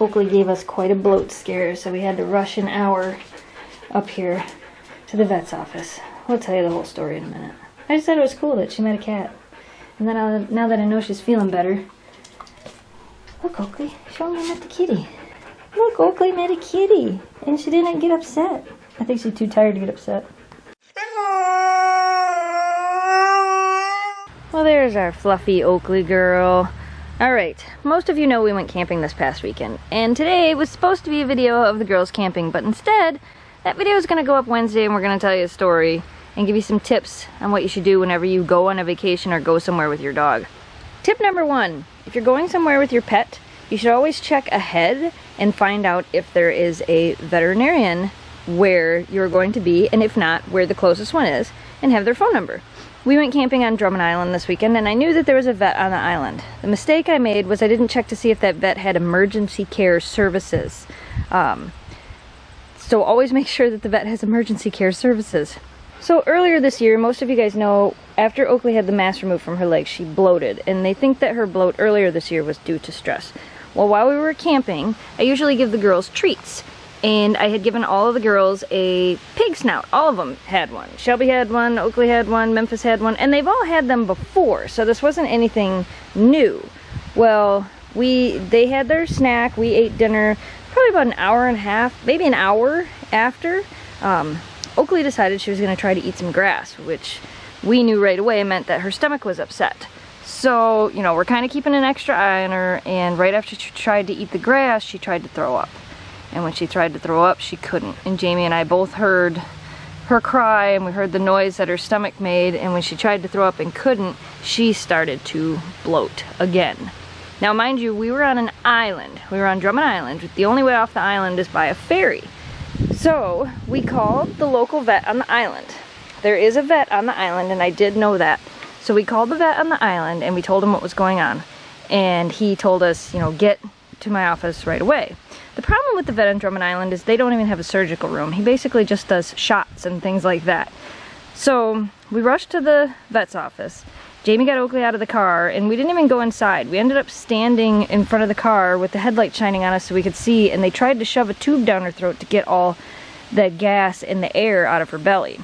Oakley gave us quite a bloat scare, so we had to rush an hour up here to the vet's office. We'll tell you the whole story in a minute. I just thought it was cool that she met a cat. And then now that I know she's feeling better. Look, Oakley, show me I met the kitty. Look, Oakley met a kitty. And she didn't get upset. I think she's too tired to get upset. Well, there's our fluffy Oakley girl. Alright, most of you know we went camping this past weekend, and today was supposed to be a video of the girls camping, but instead, that video is going to go up Wednesday and we're going to tell you a story and give you some tips on what you should do whenever you go on a vacation or go somewhere with your dog. Tip number 1, if you're going somewhere with your pet, you should always check ahead and find out if there is a veterinarian where you're going to be, and if not, where the closest one is, and have their phone number. We went camping on Drummond Island this weekend, and I knew that there was a vet on the island. The mistake I made was I didn't check to see if that vet had emergency care services. So always make sure that the vet has emergency care services. So earlier this year, most of you guys know, after Oakley had the mass removed from her leg, she bloated, and they think that her bloat earlier this year was due to stress. Well, while we were camping, I usually give the girls treats. And I had given all of the girls a pig snout. All of them had one. Shelby had one, Oakley had one, Memphis had one, and they've all had them before, so this wasn't anything new. Well, they had their snack, we ate dinner, probably about an hour and a half, maybe an hour after. Oakley decided she was going to try to eat some grass, which we knew right away meant that her stomach was upset. So, you know, we're kind of keeping an extra eye on her, and right after she tried to eat the grass, she tried to throw up. And when she tried to throw up, she couldn't. And Jamie and I both heard her cry, and we heard the noise that her stomach made, and when she tried to throw up and couldn't, she started to bloat again. Now mind you, we were on an island. We were on Drummond Island. The only way off the island is by a ferry. So we called the local vet on the island. There is a vet on the island, and I did know that. So we called the vet on the island, and we told him what was going on. And he told us, you know, get to my office right away. The problem with the vet on Drummond Island is they don't even have a surgical room. He basically just does shots and things like that. So we rushed to the vet's office. Jamie got Oakley out of the car, and we didn't even go inside. We ended up standing in front of the car with the headlight shining on us so we could see, and they tried to shove a tube down her throat to get all the gas and the air out of her belly.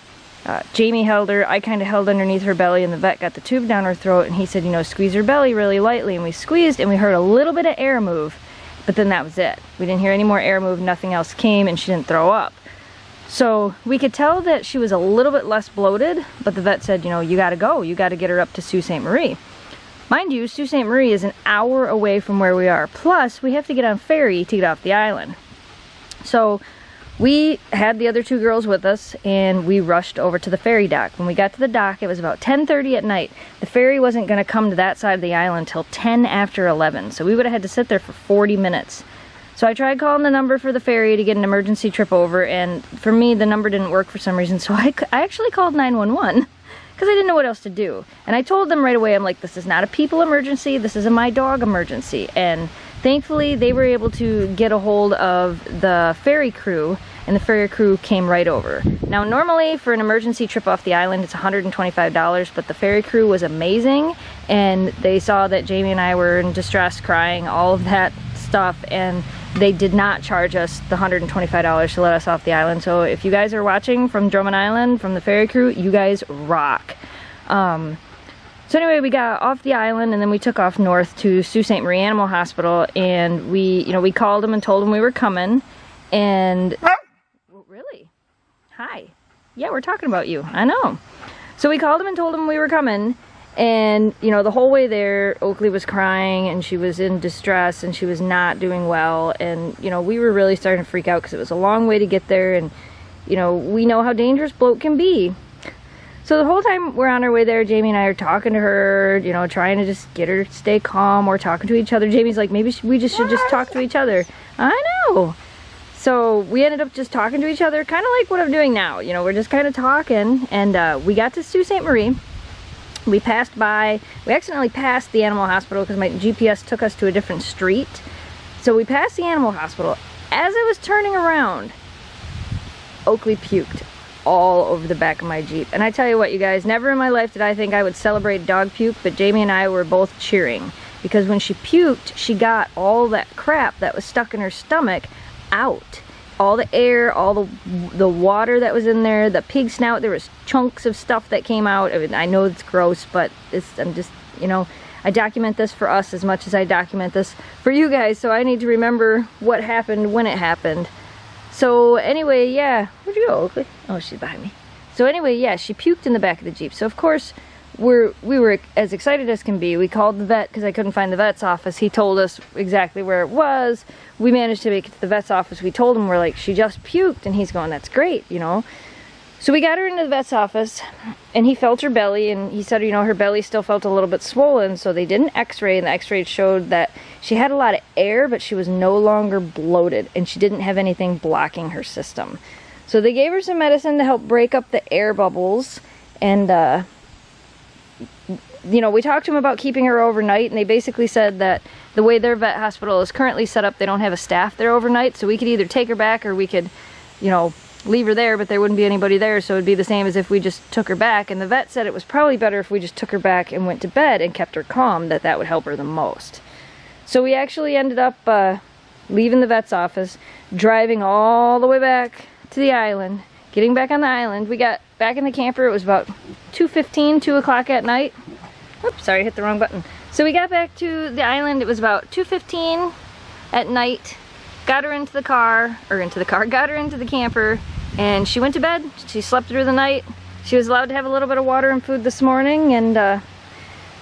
Jamie held her, I kind of held underneath her belly, and the vet got the tube down her throat, and he said, you know, squeeze her belly really lightly, and we squeezed, and we heard a little bit of air move. But then that was it. We didn't hear any more air move, nothing else came, and she didn't throw up. So we could tell that she was a little bit less bloated, but the vet said, you know, you gotta go. You gotta get her up to Sault Ste. Marie. Mind you, Sault Ste. Marie is an hour away from where we are. Plus, we have to get on ferry to get off the island. So we had the other two girls with us, and we rushed over to the ferry dock. When we got to the dock, it was about 10:30 at night. The ferry wasn't going to come to that side of the island till 10 after 11, so we would have had to sit there for 40 minutes. So I tried calling the number for the ferry to get an emergency trip over, and for me, the number didn't work for some reason, so I actually called 911, because I didn't know what else to do. And I told them right away, I'm like, this is not a people emergency, this is a my dog emergency. And thankfully, they were able to get a hold of the ferry crew, and the ferry crew came right over. Now, normally for an emergency trip off the island, it's $125, but the ferry crew was amazing, and they saw that Jamie and I were in distress, crying, all of that stuff, and they did not charge us the $125 to let us off the island. So if you guys are watching from Drummond Island, from the ferry crew, you guys rock. So anyway, we got off the island, and then we took off north to Sault Ste. Marie Animal Hospital, and we called them and told them we were coming, and really? Hi. Yeah, we're talking about you. I know. So we called him and told him we were coming, and, you know, the whole way there, Oakley was crying, and she was in distress, and she was not doing well, and, you know, we were really starting to freak out because it was a long way to get there, and, you know, we know how dangerous bloat can be. So the whole time we're on our way there, Jamie and I are talking to her, you know, trying to just get her to stay calm. We're talking to each other. Jamie's like, maybe we just should just talk to each other. I know. So we ended up just talking to each other, kind of like what I'm doing now. You know, we're just kind of talking, and we got to Sault Ste. Marie. We accidentally passed the animal hospital because my GPS took us to a different street. So we passed the animal hospital. As I was turning around, Oakley puked all over the back of my Jeep. And I tell you what, you guys, never in my life did I think I would celebrate dog puke, but Jamie and I were both cheering. because when she puked, she got all that crap that was stuck in her stomach out. All the air, all the water that was in there, the pig snout, there was chunks of stuff that came out. I mean, I know it's gross, but I'm just, you know, I document this for us as much as I document this for you guys, so I need to remember what happened when it happened. So anyway, yeah, where'd you go, Oakley? Oh, she's behind me. So anyway, yeah, she puked in the back of the Jeep. So of course, we were as excited as can be. We called the vet because I couldn't find the vet's office. He told us exactly where it was. We managed to make it to the vet's office. We told him, we're like, she just puked, and he's going, that's great, you know. So we got her into the vet's office, and he felt her belly, and he said, you know, her belly still felt a little bit swollen, so they did an x-ray, and the x-ray showed that she had a lot of air, but she was no longer bloated, and she didn't have anything blocking her system. So they gave her some medicine to help break up the air bubbles, and you know, we talked to them about keeping her overnight, and they basically said that the way their vet hospital is currently set up, they don't have a staff there overnight, so we could either take her back or we could, you know, leave her there, but there wouldn't be anybody there, so it'd be the same as if we just took her back. And the vet said it was probably better if we just took her back and went to bed and kept her calm, that would help her the most. So we actually ended up leaving the vet's office, driving all the way back to the island, getting back on the island. We got back in the camper, it was about 2:15, 2 o'clock at night. Oops, sorry, I hit the wrong button. So we got back to the island, it was about 2:15 at night, got her into the car, got her into the camper, and she went to bed. She slept through the night. She was allowed to have a little bit of water and food this morning, and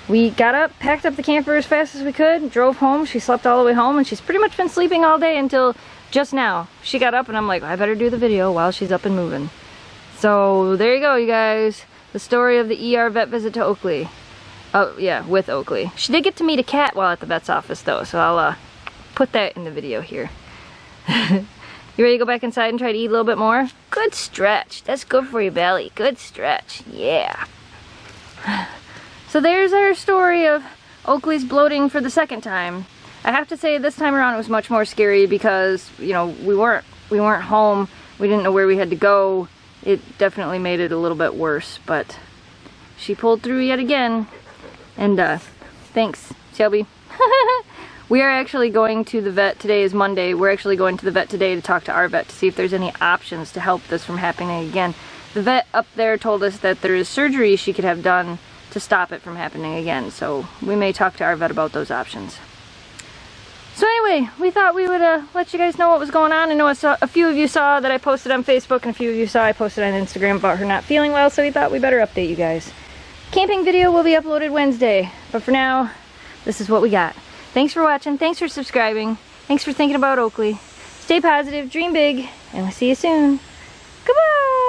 we got up, packed up the camper as fast as we could, drove home. She slept all the way home, and she's pretty much been sleeping all day until just now. She got up, and I'm like, I better do the video while she's up and moving. So there you go, you guys. The story of the ER vet visit to Oakley. Oh yeah, with Oakley. She did get to meet a cat while at the vet's office though, so I'll put that in the video here. You ready to go back inside and try to eat a little bit more? Good stretch. That's good for your belly. Good stretch. Yeah. So there's our story of Oakley's bloating for the second time. I have to say this time around it was much more scary because, you know, we weren't home. We didn't know where we had to go. It definitely made it a little bit worse, but she pulled through yet again. And thanks, Shelby. We are actually going to the vet. Today is Monday. We're actually going to the vet today to talk to our vet to see if there's any options to help this from happening again. The vet up there told us that there is surgery she could have done to stop it from happening again. So we may talk to our vet about those options. So anyway, we thought we would let you guys know what was going on. I know a few of you saw that I posted on Facebook, and a few of you saw I posted on Instagram about her not feeling well, so we thought we better update you guys. Camping video will be uploaded Wednesday, but for now, this is what we got. Thanks for watching, thanks for subscribing, thanks for thinking about Oakley. Stay positive, dream big, and we'll see you soon. Goodbye!